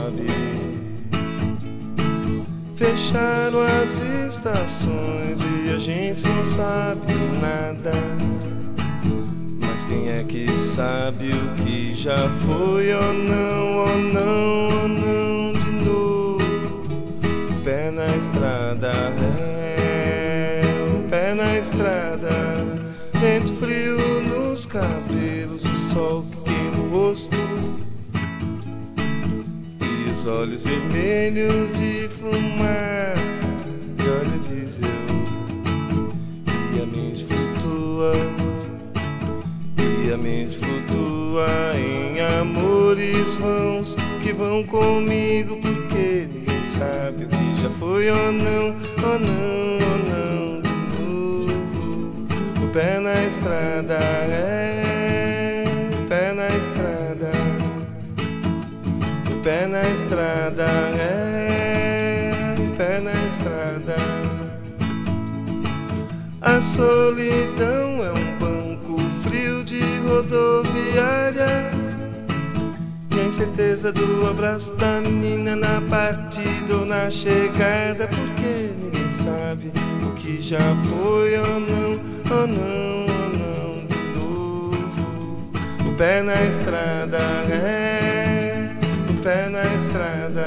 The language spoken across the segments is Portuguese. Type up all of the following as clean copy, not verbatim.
sabe. Fecharam as estações e a gente não sabe nada. Mas quem é que sabe o que já foi? Oh não, oh não, oh não, de novo. O pé na estrada, o pé na estrada. Vento frio nos cabelos, o sol que queima o rosto e os olhos vermelhos de fumaça de óleo diesel. E a mente flutua, e a mente flutua em amores vãos que vão comigo, porque ninguém sabe o que já foi. Oh não, oh não, oh não, de novo. O pé na estrada, o pé na estrada, o pé na estrada, o pé na estrada. A solidão é um banco frio de rodoviária, e a incerteza do abraço da menina na partida ou na chegada, porque ninguém sabe o que já foi. Oh não, oh não, oh não, de novo. O pé na estrada, o pé na estrada,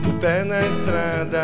o pé na estrada,